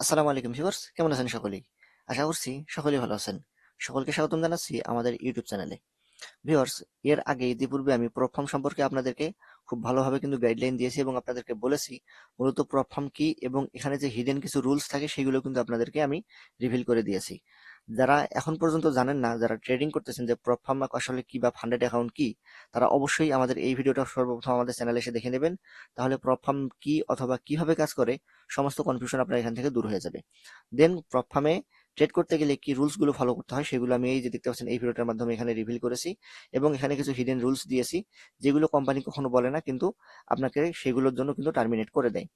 আসসালামু আলাইকুম ভিউয়ার্স, কেমন আছেন সকলেই? আশা করছি সকলেই ভালো আছেন। সকলকে স্বাগতম জানাচ্ছি আমাদের ইউটিউব চ্যানেলে। ভিউয়ার্স, এর আগে ইতিপূর্বে আমি প্রপ ফার্ম সম্পর্কে আপনাদেরকে খুব ভালোভাবে কিন্তু গাইডলাইন দিয়েছি এবং আপনাদেরকে বলেছি মূলত প্রপ ফার্ম কি এবং এখানে যে হিডেন কিছু রুলস থাকে সেগুলো কিন্তু আপনাদেরকে আমি রিভিল করে দিয়েছি। যারা এখন পর্যন্ত জানেন না, যারা ট্রেডিং করতেছেন যে প্রপ ফার্ম আসলে কি বা ফান্ডেড অ্যাকাউন্ট কি, তারা অবশ্যই আমাদের এই ভিডিওটা সর্বপ্রথম আমাদের চ্যানেলে এসে দেখে নেবেন। তাহলে প্রপ ফার্ম কি অথবা কিভাবে কাজ করে সমস্ত কনফিউশন আপনার এখান থেকে দূর হয়ে যাবে। দেন প্রপ ফার্মে ট্রেড করতে গেলে কি রুলস গুলো ফলো করতে হয় সেগুলো আমি এই যে দেখতে পাচ্ছেন এই ভিডিওটার মাধ্যমে এখানে রিভিল করেছি এবং এখানে কিছু হিডেন রুলস দিয়েছি যেগুলো কোম্পানি কখনো বলে না, কিন্তু আপনাকে সেগুলোর জন্য কিন্তু টার্মিনেট করে দেয়।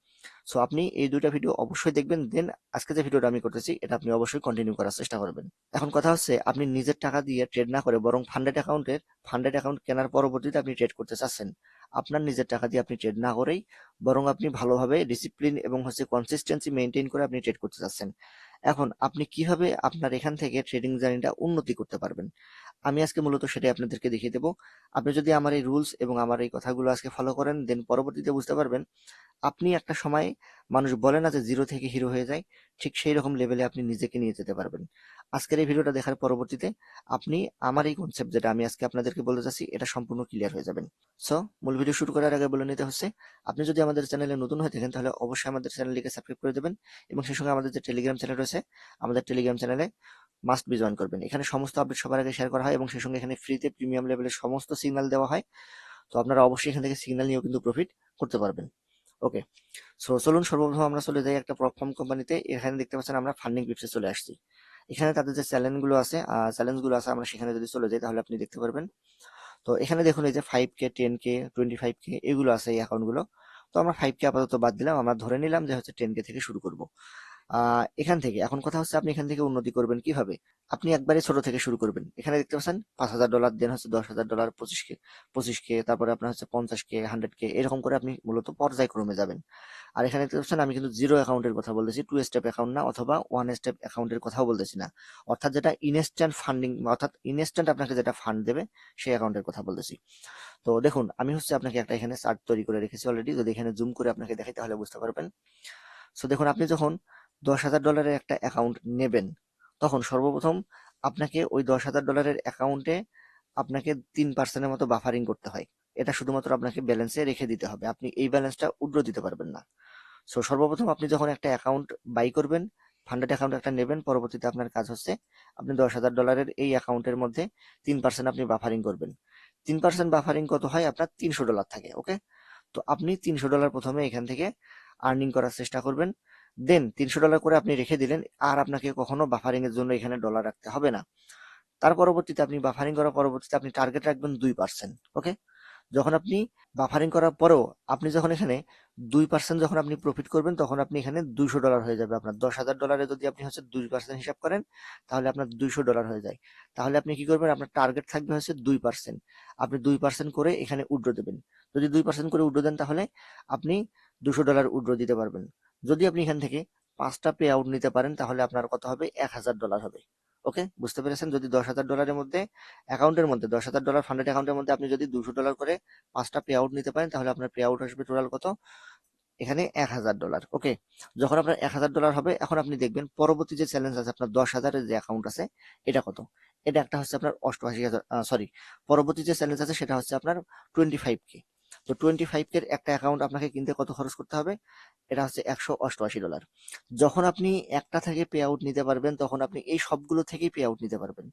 সো আপনি এই দুইটা ভিডিও অবশ্যই দেখবেন, দেন আজকে যে ভিডিওটা আমি করতেছি এটা আপনি অবশ্যই কন্টিনিউ করার চেষ্টা করবেন। এখন কথা হচ্ছে, আপনি নিজের টাকা দিয়ে ট্রেড না করে বরং ফান্ডেড অ্যাকাউন্ট কেনার পরবর্তীতে আপনি ট্রেড করতে চাচ্ছেন। আপনার নিজের টাকা দিয়ে আপনি ট্রেড না করেই বরং আপনি ভালোভাবে ডিসিপ্লিন এবং কনসিস্টেন্সি মেনটেন করে আপনি ট্রেড করতে চাচ্ছেন। এখন আপনি কিভাবে আপনার এখান থেকে ট্রেডিং জার্নিটা উন্নতি করতে পারবেন, আমি আজকে মূলত সেটাই আপনাদেরকে দেখিয়ে দেবো। আপনি যদি আমার এই রুলস এবং আমার এই কথাগুলো আজকে ফলো করেন, দেন পরবর্তীতে বুঝতে পারবেন আপনি একটা সময়, মানুষ বলে না যে জিরো থেকে হিরো হয়ে যায়, ঠিক সেই রকম লেভেলে আপনি নিজেকে নিয়ে যেতে পারবেন। আজকের এই ভিডিওটা দেখার পরবর্তীতে আপনি আমার এই কনসেপ্ট যেটা আমি আজকে আপনাদেরকে বলতে চাচ্ছি এটা সম্পূর্ণ ক্লিয়ার হয়ে যাবেন। সো মূল ভিডিও শুরু করার আগে বলে নিতে হচ্ছে, আপনি যদি আমাদের চ্যানেলে নতুন হয়ে থাকেন তাহলে অবশ্যই আমাদের চ্যানেলটিকে সাবস্ক্রাইব করে দেবেন এবং সেই সঙ্গে আমাদের যে টেলিগ্রাম চ্যানেল রয়েছে, আমাদের টেলিগ্রাম চ্যানেলে মাস্ট বি জয়েন করবেন। এখানে সমস্ত আপডেট সবার আগে শেয়ার করা হয় এবং সেই সঙ্গে এখানে ফ্রিতে প্রিমিয়াম লেভেলের সমস্ত সিগন্যাল দেওয়া হয়। তো আপনারা অবশ্যই এখান থেকে সিগন্যাল নিয়েও কিন্তু প্রফিট করতে পারবেন। ওকে, সো চলুন সর্বপ্রথম আমরা চলে যাই একটা প্ল্যাটফর্ম কোম্পানিতে। এখানে দেখতে পাচ্ছেন আমরা ফান্ডিং টিপসে চলে আসছি। এখানে তাদের যে চ্যালেঞ্জ গুলো আছে আমরা সেখানে যদি চলে যাই তাহলে আপনি দেখতে পারবেন। তো এখানে দেখুন এই যে 5K, 10K, 25K এগুলো আছে এই অ্যাকাউন্ট গুলো। তো আমরা 5K আপাতত বাদ দিলাম, আমরা ধরে নিলাম যে হচ্ছে 10K থেকে শুরু করব। এখান থেকে এখন কথা হচ্ছে আপনি এখান থেকে উন্নতি করবেন কিভাবে। আপনি একবারে ছোট থেকে শুরু করবেন। এখানে দেখতে পাচ্ছেন $5,000, দেন হচ্ছে $10,000, 25K, তারপরে আপনার হচ্ছে 50K, 100K, এরকম করে আপনি মূলত পর্যায়ক্রমে যাবেন। আর এখানে দেখতে পাচ্ছেন আমি কিন্তু জিরো অ্যাকাউন্টের কথা বলতেছি, 2 স্টেপ অ্যাকাউন্ট না, অথবা 1 স্টেপ অ্যাকাউন্টের কথাও বলতেছি না। অর্থাৎ যেটা ইনস্ট্যান্ট ফান্ডিং, অর্থাৎ ইনস্ট্যান্ট আপনাকে যেটা ফান্ড দেবে সেই অ্যাকাউন্টের কথা বলতেছি। তো দেখুন আমি হচ্ছে আপনাকে একটা এখানে চার্ট তৈরি করে রেখেছি অলরেডি, যদি এখানে জুম করে আপনাকে দেখাই তাহলে বুঝতে পারবেন। সো দেখুন, আপনি যখন $10,000 একটা অ্যাকাউন্ট নেবেন, তখন সর্বপ্রথম আপনাকে ওই $10,000 অ্যাকাউন্টে আপনাকে 3% মতো বাফারিং করতে হয়। এটা শুধুমাত্র আপনাকে ব্যালেন্সে রেখে দিতে হবে, আপনি এই ব্যালেন্সটা উইথড্র দিতে পারবেন না। সো সর্বপ্রথম আপনি যখন একটা অ্যাকাউন্ট বাই করবেন, ফান্ডেড অ্যাকাউন্ট একটা নেবেন, পরবর্তীতে আপনার কাজ হচ্ছে আপনি $10,000 এই অ্যাকাউন্টের মধ্যে 3% আপনি বাফারিং করবেন। 3% বাফারিং কত হয়, আপনার $300 থাকে। ওকে, তো আপনি $300 প্রথমে এখান থেকে আর্নিং করার চেষ্টা করবেন। দেন $300 করে আপনি রেখে দিলেন, আর আপনাকে কখনো বাফারিং এর জন্য এখানে ডলার রাখতে হবে না। তার পরবর্তীতে আপনি বাফারিং করার পরবর্তীতে আপনি টার্গেট রাখবেন 2%। ওকে, যখন আপনি বাফারিং করার পরেও আপনি যখন এখানে 2% যখন আপনি প্রফিট করবেন, তখন আপনি এখানে $200 হয়ে যাবে আপনার। $10,000 যদি আপনি হচ্ছে 2% হিসাব করেন তাহলে আপনার $200 হয়ে যায়। তাহলে আপনি কি করবেন, আপনার টার্গেট থাকবে হচ্ছে 2%। আপনি 2% করে এখানে উইথড্র দেবেন। যদি 2% করে উইথড্র দেন তাহলে আপনি $200 উইথড্র দিতে পারবেন। যদি আপনি এখান থেকে 5টা পে আউট নিতে পারেন তাহলে আপনার কত হবে, $1,000 হবে। ওকে, বুঝতে পেরেছেন? যদি $10,000 মধ্যে অ্যাকাউন্টের মধ্যে $10,000 ফান্ডেড অ্যাকাউন্টের মধ্যে আপনি যদি $200 করে 5টা পে আউট নিতে পারেন তাহলে আপনার পে আউট আসবে টোটাল কত, এখানে $1,000। ওকে, যখন আপনার $1,000 হবে এখন আপনি দেখবেন পরবর্তী যে চ্যালেঞ্জ আছে আপনার 10,000-এর যে অ্যাকাউন্ট আছে এটা কত। এটা একটা হচ্ছে আপনার 88,000, সরি, পরবর্তী যে চ্যালেঞ্জ আছে সেটা হচ্ছে আপনার 25K। তো 25K এর একটা অ্যাকাউন্ট আপনাকে কিনতে কত খরচ করতে হবে, এটা হচ্ছে $188। যখন আপনি একটা থেকে পে আউট নিতে পারবেন তখন আপনি এই সবগুলো থেকেই পে আউট নিতে পারবেন।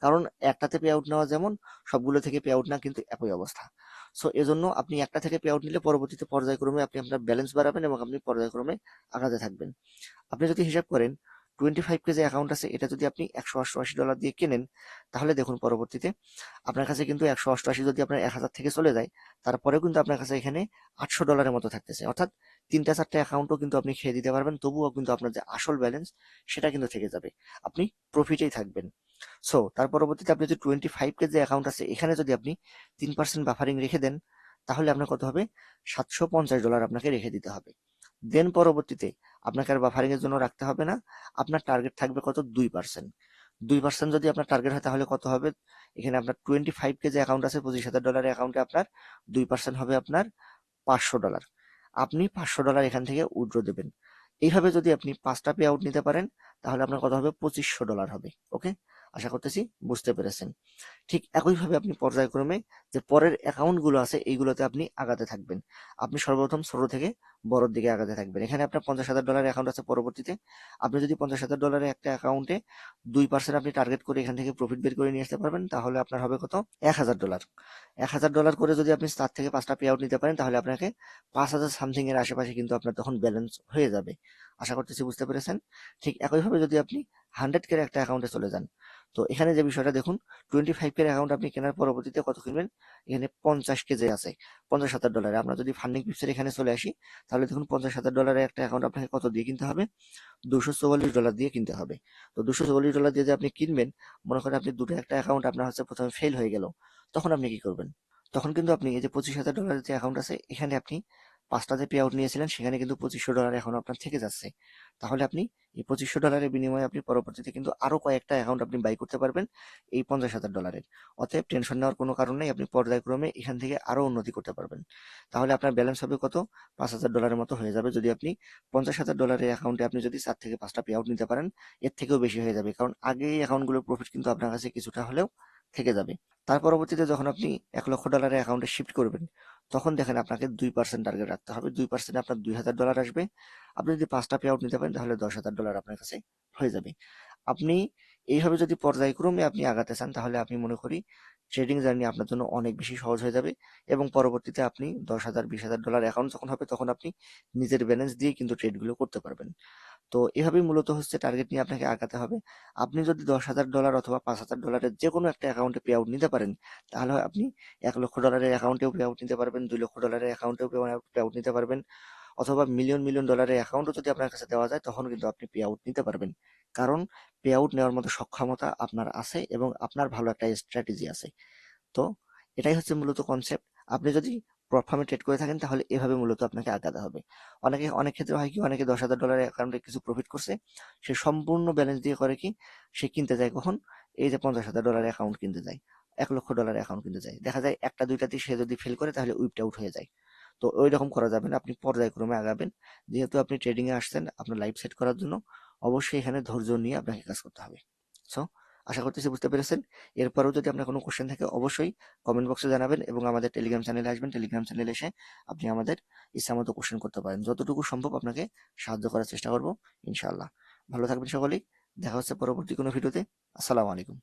কারণ একটাতে পে আউট নেওয়া যেমন, সবগুলো থেকে পে আউট না কিন্তু একই অবস্থা। সো এজন্য আপনি একটা থেকে পে আউট নিলে পরবর্তীতে পর্যায়ক্রমে আপনি আপনার ব্যালেন্স বাড়াবেন এবং আপনি পর্যায়ক্রমে আগাতে থাকবেন। আপনি যদি হিসাব করেন 25K যে অ্যাকাউন্ট আছে এটা যদি আপনি $188 দিয়ে কেনেন, তাহলে দেখুন পরবর্তীতে আপনার কাছে কিন্তু 188 যদি আপনার 1,000 থেকে চলে যায়, তারপরেও কিন্তু আপনার কাছে এখানে $800 মতো থাকতেছে। অর্থাৎ 3টা 4টা অ্যাকাউন্টও কিন্তু আপনি খেয়ে দিতে পারবেন, তবুও কিন্তু আপনার যে আসল ব্যালেন্স সেটা কিন্তু থেকে যাবে, আপনি প্রফিটেই থাকবেন। সো তার পরবর্তীতে আপনি যদি 25K যে অ্যাকাউন্ট আছে এখানে যদি আপনি 3% বাফারিং রেখে দেন তাহলে আপনার কত হবে, $750 আপনাকে রেখে দিতে হবে। দেন পরবর্তীতে আপনাকে আর বাফারিং এর জন্য রাখতে হবে না, আপনার টার্গেট থাকবে কত, 2%। 2% যদি আপনার টার্গেট হয় তাহলে কত হবে, এখানে আপনার 25K যে অ্যাকাউন্ট আছে $25,000 অ্যাকাউন্টে আপনার 2% হবে আপনার $500। আপনি $500 এখান থেকে উইথড্র দেবেন। এইভাবে যদি আপনি 5টা পে আউট নিতে পারেন তাহলে আপনার কত হবে, $2500 হবে। ওকে, আশা করতেছি বুঝতে পেরেছেন। ঠিক একইভাবে আপনি পর্যায়ক্রমে যে পরের অ্যাকাউন্টগুলো আছে এইগুলোতে আপনি আগাতে থাকবেন। আপনি সর্বপ্রথম ছোট থেকে বড়র দিকে আগাতে থাকবেন। এখানে আপনার $50,000 অ্যাকাউন্ট আছে। পরবর্তীতে আপনি যদি $50,000 একটা অ্যাকাউন্টে 2% আপনি টার্গেট করে এখান থেকে প্রফিট বের করে নিয়ে আসতে পারবেন, তাহলে আপনার হবে কত, $1000। $1000 করে যদি আপনি 4 থেকে 5টা পে আউট নিতে পারেন তাহলে আপনাকে 5000 সামথিং এর আশেপাশে কিন্তু আপনার তখন ব্যালেন্স হয়ে যাবে। আশা করতেছি বুঝতে পেরেছেন। ঠিক একইভাবে যদি আপনি 100K এর একটা অ্যাকাউন্টে চলে যান, তো এখানে যে বিষয়টা দেখুন, 25K এর অ্যাকাউন্ট আপনি কেনার পরবর্তীতে কত কিনবেন, এখানে 50K যে আছে, $50,000। আমরা যদি ফান্ডিং পিপসের এখানে চলে আসি তাহলে দেখুন $50,000 একটা অ্যাকাউন্ট আপনাকে কত দিয়ে কিনতে হবে, $244 দিয়ে কিনতে হবে। তো $244 দিয়ে যে আপনি কিনবেন, মনে করেন আপনি দুটো একটা অ্যাকাউন্ট আপনার হচ্ছে প্রথমে ফেল হয়ে গেল, তখন আপনি কি করবেন? তখন কিন্তু আপনি এই যে $25,000 যে অ্যাকাউন্ট আছে এখানে আপনি 5টা যে পে আউট নিয়েছিলেন সেখানে কিন্তু $2500 এখন আপনার থেকে যাচ্ছে। তাহলে আপনি এই $2500 বিনিময়ে আপনি পরবর্তীতে কিন্তু আরো কয়েকটা অ্যাকাউন্ট আপনি বাই করতে পারবেন এই $50,000। অতএব টেনশন নেওয়ার কোনো কারণ নেই, আপনি পর্যায়ক্রমে এখান থেকে আরো উন্নতি করতে পারবেন। তাহলে আপনার ব্যালেন্স হবে কত, $5,000 মতো হয়ে যাবে। যদি আপনি $50,000 অ্যাকাউন্টে আপনি যদি 4 থেকে 5টা পে আউট নিতে পারেন, এর থেকেও বেশি হয়ে যাবে, কারণ আগে এই অ্যাকাউন্টগুলোর প্রফিট কিন্তু আপনার কাছে কিছুটা হলেও থেকে যাবে। তার পরবর্তীতে যখন আপনি $1,00,000 অ্যাকাউন্টে শিফট করবেন, তখন দেখেন আপনাকে 2% টার্গেট রাখতে হবে। 2% আপনার $2,000 আসবে। আপনি যদি 5টা পে আউট নিতে পারেন তাহলে $10,000 আপনার কাছে হয়ে যাবে। আপনি এইভাবে যদি পর্যায়ক্রমে আপনি আগাতে চান তাহলে আমি মনে করি ট্রেডিং জার্নি আপনার জন্য অনেক বেশি সহজ হয়ে যাবে, এবং পরবর্তীতে আপনি 10,000 $20,000 অ্যাকাউন্ট যখন হবে তখন আপনি নিজের ব্যালেন্স দিয়ে কিন্তু ট্রেডগুলো করতে পারবেন। তো এভাবেই মূলত হচ্ছে টার্গেট নিয়ে আপনাকে আগাতে হবে। আপনি যদি $10,000 অথবা $5,000 যে কোনো একটা অ্যাকাউন্টে পে আউট নিতে পারেন তাহলে আপনি $1,00,000 অ্যাকাউন্টেও পে আউট নিতে পারবেন, $2,00,000 অ্যাকাউন্টেও পে আউট নিতে পারবেন, অথবা মিলিয়ন মিলিয়ন ডলারের অ্যাকাউন্টও যদি আপনার কাছে দেওয়া যায় তখন কিন্তু আপনি পে আউট নিতে পারবেন। কারণ পে আউট নেওয়ার মতো সক্ষমতা আপনার আছে এবং আপনার ভালো একটা স্ট্র্যাটেজি আছে। তো এটাই হচ্ছে মূলত কনসেপ্ট। আপনি যদি প্ল্যাটফর্মে ট্রেড করে থাকেন তাহলে এভাবে মূলত আপনাকে আগাতে হবে। অনেক ক্ষেত্রে হয় কি, অনেকে $10,000 অ্যাকাউন্টে কিছু প্রফিট করছে, সে সম্পূর্ণ ব্যালেন্স দিয়ে করে কি, সে কিনতে যায় কখন, এই যে $50,000 অ্যাকাউন্ট কিনতে যায়, $1,00,000 অ্যাকাউন্ট কিনতে যায়, দেখা যায় একটা দুইটাতে সে যদি ফেল করে তাহলে উইপড আউট হয়ে যায়। তো ওই রকম করা যাবে না, আপনি পর্যায়ক্রমে আগাবেন। যেহেতু আপনি ট্রেডিং এ আসছেন আপনার লাইফ সেট করার জন্য, অবশ্যই এখানে ধৈর্য নিয়ে আপনাকে কাজ করতে হবে। সো আশা করতেছি বুঝতে পেরেছেন। এরপরেও যদি আপনার কোনো কোশ্চেন থাকে অবশ্যই কমেন্ট বক্সে জানাবেন, এবং আমাদের টেলিগ্রাম চ্যানেলে আসবেন। টেলিগ্রাম চ্যানেলে এসে আপনি আমাদের ইচ্ছামতো কোশ্চেন করতে পারেন। যতটুকু সম্ভব আপনাকে সাহায্য করার চেষ্টা করব ইনশাআল্লাহ। ভালো থাকবেন সকলেই। দেখা হচ্ছে পরবর্তী কোনো ভিডিওতে। আসসালামু আলাইকুম।